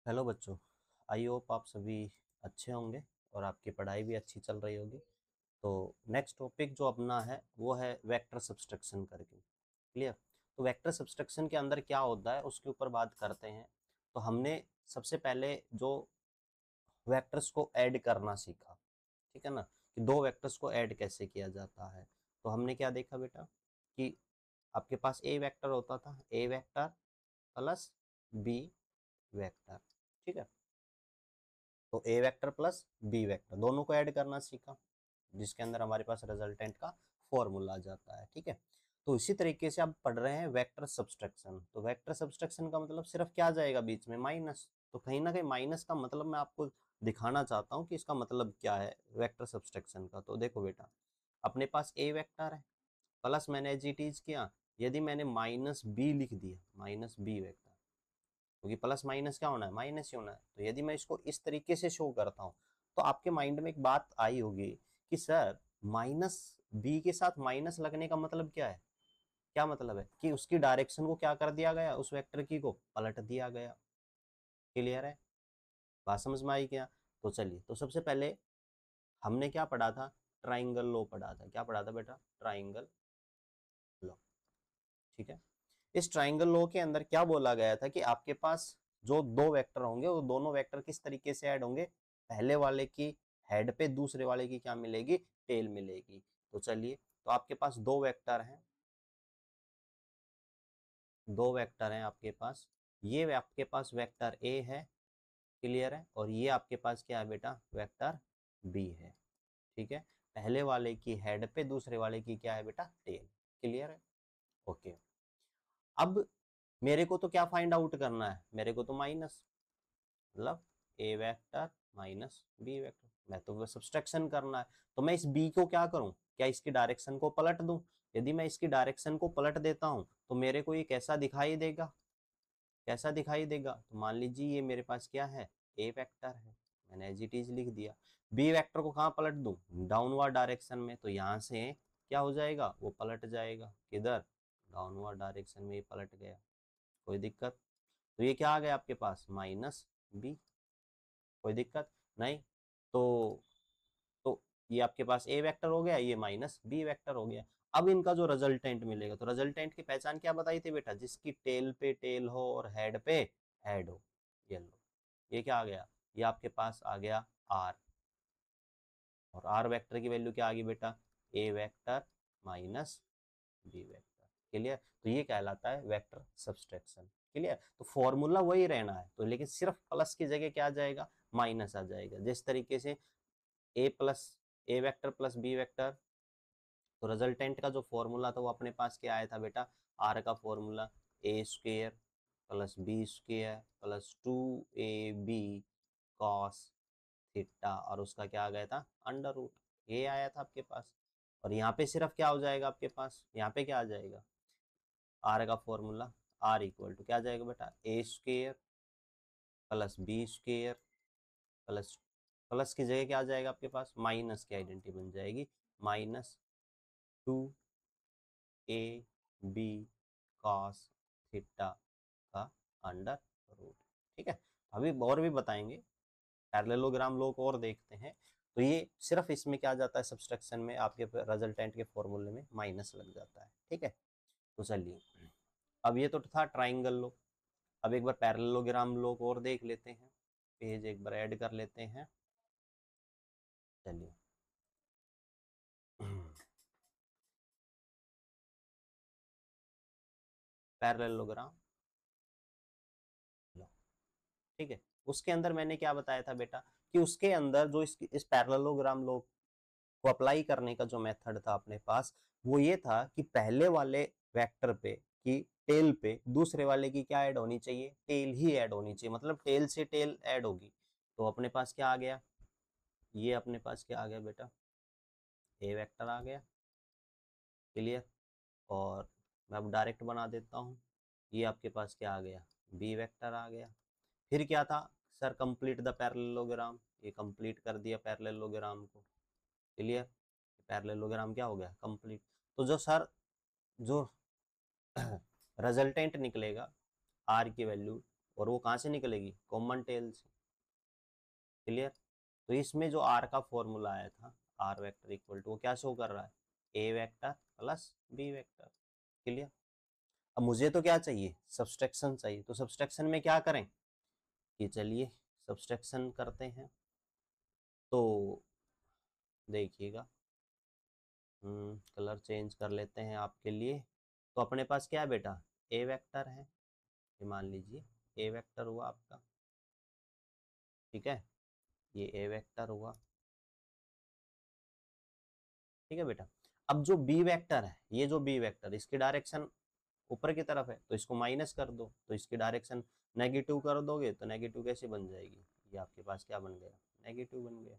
Hello बच्चों। I hope आप सभी अच्छे होंगे और आपकी पढ़ाई भी अच्छी चल रही होगी। तो नेक्स्ट टॉपिक जो अपना है वो है वेक्टर सब्सट्रैक्शन करके। क्लियर। तो वेक्टर सब्सट्रैक्शन के अंदर क्या होता है उसके ऊपर बात करते हैं। तो हमने सबसे पहले जो वेक्टर्स को ऐड करना सीखा, ठीक है ना, कि दो वेक्टर्स को ऐड कैसे किया जाता है। तो हमने क्या देखा बेटा कि आपके पास ए वेक्टर होता था, ए वेक्टर प्लस बी वेक्टर, ठीक है। तो ए वेक्टर प्लस बी वेक्टर दोनों को ऐड करना सीखा, जिसके अंदर हमारे पास रिजल्टेंट का फॉर्मूला आ जाता है, ठीक है। तो इसी तरीके से आप पढ़ रहे हैं वेक्टर सब्सट्रैक्शन। तो वेक्टर सब्सट्रैक्शन का मतलब सिर्फ क्या जाएगा बीच में, माइनस। तो कहीं ना कहीं माइनस का मतलब मैं आपको दिखाना चाहता हूँ कि इसका मतलब क्या है वेक्टर सब्सट्रैक्शन का। तो देखो बेटा, अपने पास ए वेक्टर है, प्लस मैंने एज इट इज किया, यदि मैंने माइनस बी लिख दिया, माइनस बी वेक्टर, क्योंकि प्लस माइनस क्या होना है, माइनस ही होना है। तो यदि मैं इसको इस तरीके से शो करता हूँ तो आपके माइंड में एक बात आई होगी कि सर माइनस बी के साथ माइनस लगने का मतलब क्या है। क्या मतलब है कि उसकी डायरेक्शन को क्या कर दिया गया, उस वेक्टर की को पलट दिया गया। क्लियर है, बात समझ में आई क्या। तो चलिए, तो सबसे पहले हमने क्या पढ़ा था, ट्राइंगल लॉ पढ़ा था। क्या पढ़ा था बेटा, ट्राइंगल लॉ, ठीक है। इस ट्राइंगल लॉ के अंदर क्या बोला गया था कि आपके पास जो दो वेक्टर होंगे वो दोनों वेक्टर किस तरीके से ऐड होंगे, पहले वाले की हेड पे दूसरे वाले की क्या मिलेगी, टेल मिलेगी। तो चलिए, तो आपके पास दो वेक्टर हैं, दो वेक्टर हैं आपके पास। ये आपके पास वेक्टर ए है, क्लियर है, और ये आपके पास क्या है बेटा, वेक्टर बी है, ठीक है। पहले वाले की हेड पे दूसरे वाले की क्या है बेटा, टेल। क्लियर है, ओके। अब मेरे को तो क्या फाइंड आउट करना है, मेरे को तो माइनस, मतलब ए वेक्टर माइनस बी वेक्टर, मैं तो वो सब्सट्रैक्शन करना है। तो मैं इस बी को क्या करूं, क्या इसकी डायरेक्शन को पलट दूं। यदि मैं इसकी डायरेक्शन को पलट देता हूं तो मेरे को ये कैसा दिखाई देगा, कैसा दिखाई देगा। तो मान लीजिए ये मेरे पास क्या है, ए वेक्टर है, मैंने एज इट इज लिख दिया। बी वेक्टर को कहाँ पलट दूं, डाउनवर्ड डायरेक्शन में। तो यहां से क्या हो जाएगा, वो पलट जाएगा किधर, डाउनवर्ड डायरेक्शन में ये पलट गया, कोई दिक्कत। तो ये क्या आ गया आपके पास, माइनस बी, कोई दिक्कत नहीं। तो तो ये आपके पास ए वेक्टर हो गया, ये माइनस बी वेक्टर हो गया। अब इनका जो रिजल्टेंट मिलेगा, तो रिजल्टेंट की पहचान क्या बताई थी बेटा, जिसकी टेल पे टेल हो और हेड पे हेड हो। ये लो, ये क्या आ गया, ये आपके पास आ गया आर, और आर वेक्टर की वैल्यू क्या आ गई बेटा, A vector minus B vector. Clear, तो ये कहलाता है वेक्टर सब्सट्रैक्शन। क्लियर, तो फॉर्मूला वही रहना है, तो लेकिन सिर्फ प्लस की जगह क्या आ जाएगा, माइनस आ जाएगा। जिस तरीके से ए प्लस ए वेक्टर प्लस बी वेक्टर, तो रिजल्टेंट का जो फॉर्मूला था वो अपने पास क्या आया था बेटा, आर का formula A square plus B square plus 2ab cos theta, और उसका क्या आ गया था, अंडर रूट, ये आया था आपके पास। और यहाँ पे सिर्फ क्या हो जाएगा आपके पास, यहाँ पे क्या आ जाएगा, आर का फॉर्मूला, आर इक्वल टू क्या आ जाएगा बेटा, A square plus B square plus, plus की जगह क्या आ जाएगा आपके पास, माइनस की आइडेंटिटी बन जाएगी, माइनस 2ab कॉस थीटा का अंडर रूट, ठीक है। अभी और भी बताएंगे, पैरेललोग्राम लोग और देखते हैं। तो ये सिर्फ इसमें क्या जाता है, सब्सट्रैक्शन में आपके रिजल्टेंट के फॉर्मूले में माइनस लग जाता है, ठीक है। तो चलिए, अब ये तो था ट्राइंगल लो, अब एक बार पैरेललोग्राम लोग और देख लेते हैं, पेज एक बार ऐड कर लेते हैं। चलिए, पैरेललोग्राम लो, ठीक है। उसके अंदर मैंने क्या बताया था बेटा, कि उसके अंदर जो इस पैरेललोग्राम लो को अप्लाई करने का जो मेथड था अपने पास, वो ये था कि पहले वाले वेक्टर पे की टेल पे दूसरे वाले की क्या ऐड होनी चाहिए, टेल ही ऐड होनी चाहिए, मतलब टेल से टेल ऐड होगी। तो अपने पास क्या आ गया, ये अपने पास क्या आ गया बेटा, ए वेक्टर आ गया। क्लियर, और मैं अब डायरेक्ट बना देता हूँ, ये आपके पास क्या आ गया, बी वेक्टर आ गया। फिर क्या था, सर कंप्लीट द पैरेललोग्राम, ये कंप्लीट कर दिया पैरेललोग्राम को। क्लियर, पैरेललोग्राम क्या हो गया, कंप्लीट। तो जो सर जो रिजल्टेंट निकलेगा, आर की वैल्यू और वो कहाँ से निकलेगी, कॉमन टेल से। क्लियर। तो इसमें जो आर का फॉर्मूला आया था, आर वेक्टर इक्वल टू, वो क्या शो कर रहा है, A vector plus B vector. Clear. अब मुझे तो क्या चाहिए, सब्सट्रैक्शन चाहिए। तो सब्सट्रैक्शन में क्या करें कि चलिए सब्सट्रैक्शन करते हैं। तो देखिएगा, कलर चेंज कर लेते हैं आपके लिए। तो अपने पास क्या है बेटा, ए वेक्टर है, ये मान लीजिए ए वेक्टर हुआ आपका। ठीक है, ये ए वेक्टर हुआ। ठीक है बेटा। अब जो बी वेक्टर है, ये जो बी वेक्टर, इसकी डायरेक्शन ऊपर की तरफ है, तो इसको माइनस कर दो, तो इसकी डायरेक्शन नेगेटिव कर दोगे तो नेगेटिव कैसे बन जाएगी, ये आपके पास क्या बन गया, नेगेटिव बन गया।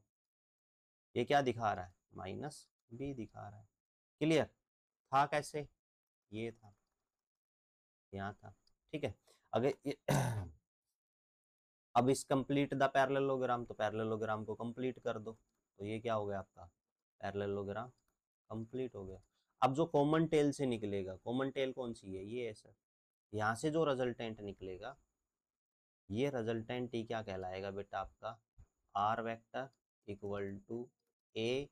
ये क्या दिखा रहा है, माइनस बी दिखा रहा है। क्लियर। था कैसे, ये था, यहाँ था। ठीक है। अगर अब इस कंप्लीट द पैरेललोग्राम, तो पैरेललोग्राम को कंप्लीट कर दो, तो ये क्या हो गया आपका, पैरेललोग्राम कंप्लीट हो गया। अब जो कॉमन टेल से निकलेगा, कॉमन टेल कौन सी है, ये है सर। यहाँ से जो रिजल्टेंट निकलेगा, ये रिजल्टेंट ही क्या कहलाएगा बेटा आपका, आर वेक्टर इक्वल टू ए,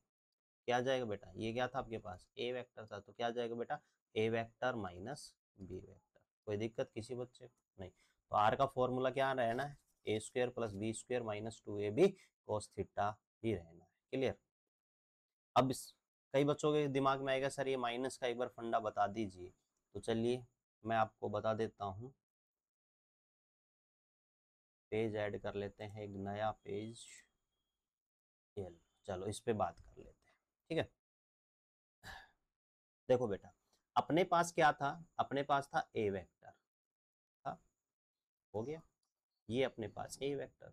क्या जाएगा बेटा, ये क्या था आपके पास, ए वेक्टर था, तो क्या जाएगा बेटा, A vector minus B vector. कोई दिक्कत किसी बच्चे को नहीं। तो आर का फॉर्मूला क्या रहना है, A square plus B square minus 2ab cos theta ही रहना है। क्लियर। अब कई बच्चों के दिमाग में आएगा सर ये माइनस का एक बार फंडा बता दीजिए। तो चलिए मैं आपको बता देता हूँ। पेज ऐड कर लेते हैं, एक नया पेज। चलो इस पे बात कर लेते हैं। ठीक है। देखो बेटा, अपने पास क्या था, अपने पास था ए वेक्टर था, हो गया, ये अपने पास ए वेक्टर।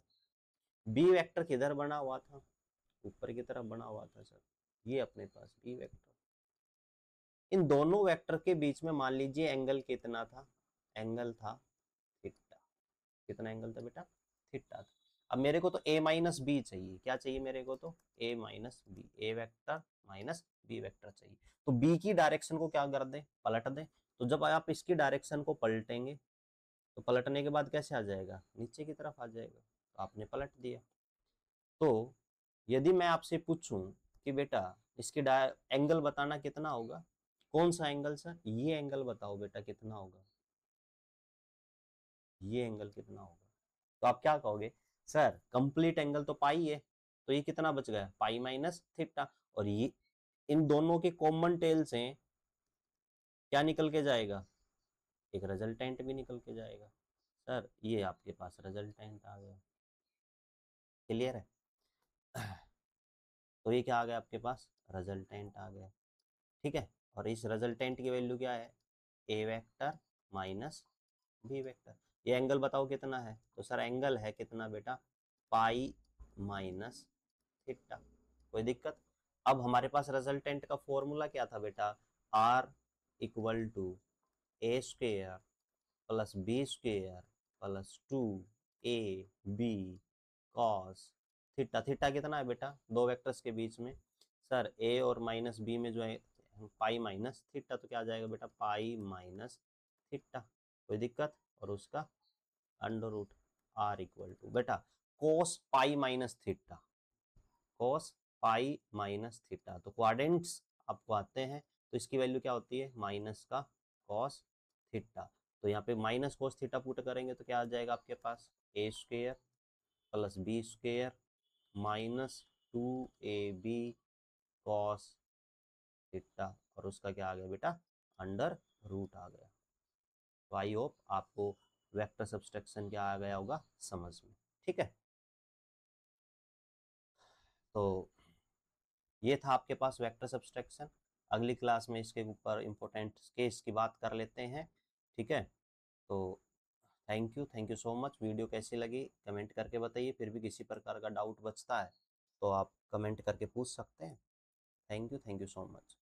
बी वेक्टर किधर बना हुआ था, ऊपर की तरफ बना हुआ था सर, ये अपने पास बी वेक्टर। इन दोनों वेक्टर के बीच में मान लीजिए एंगल कितना था, एंगल था थीटा। कितना एंगल था बेटा, थीटा था। अब मेरे को तो a माइनस बी चाहिए, क्या चाहिए मेरे को, तो a minus B, A vector minus B vector चाहिए। तो b की डायरेक्शन को क्या कर दें, पलट दें। तो जब आप इसकी डायरेक्शन को पलटेंगे, तो पलटने के बाद कैसे आ जाएगा, नीचे की तरफ आ जाएगा। तो आपने पलट दिया। तो यदि मैं आपसे पूछूं कि बेटा इसकी एंगल बताना कितना होगा, कौन सा एंगल सर, ये एंगल बताओ बेटा कितना होगा, ये एंगल कितना होगा। तो आप क्या कहोगे, सर कंप्लीट एंगल तो पाई है, तो ये कितना बच गया, पाई माइनस थीटा। और ये इन दोनों के कॉमन टेल से क्या निकल के जाएगा, एक रिजल्टेंट भी निकल के जाएगा। सर ये आपके पास रिजल्टेंट आ गया। क्लियर है। तो ये क्या आ गया आपके पास, रिजल्टेंट आ गया। ठीक है। और इस रिजल्टेंट की वैल्यू क्या है, A vector minus B vector. ये एंगल बताओ कितना है, तो सर एंगल है कितना बेटा, पाई माइनस थीटा। कोई दिक्कत। अब हमारे पास रिजल्टेंट का फॉर्मूला क्या था बेटा, R equal to A square plus B square plus 2ab cos theta. Theta कितना है बेटा, दो वेक्टर्स के बीच में, सर ए और माइनस बी में जो है पाई माइनस थीटा, तो क्या आ जाएगा बेटा, पाई माइनस थीटा। कोई दिक्कत। और उसका under root R equal to बेटा cos pi minus theta, cos pi minus theta. तो क्वाड्रेंट्स आपको आते हैं, तो इसकी वैल्यू क्या होती है, माइनस का कॉस थीटा। तो यहाँ पे माइनस कॉस थीटा पुट करेंगे तो क्या आ जाएगा आपके पास, A square plus B square minus 2ab cos theta, और उसका क्या आ गया बेटा, अंडर रूट आ गया। तो आई होप आपको वेक्टर सब्सट्रैक्शन क्या आ गया होगा समझ में। ठीक है। तो ये था आपके पास वेक्टर सब्सट्रैक्शन। अगली क्लास में इसके ऊपर इंपॉर्टेंट केस की बात कर लेते हैं। ठीक है। तो thank you so much. Video कैसी लगी कमेंट करके बताइए, फिर भी किसी प्रकार का डाउट बचता है तो आप कमेंट करके पूछ सकते हैं। Thank you so much.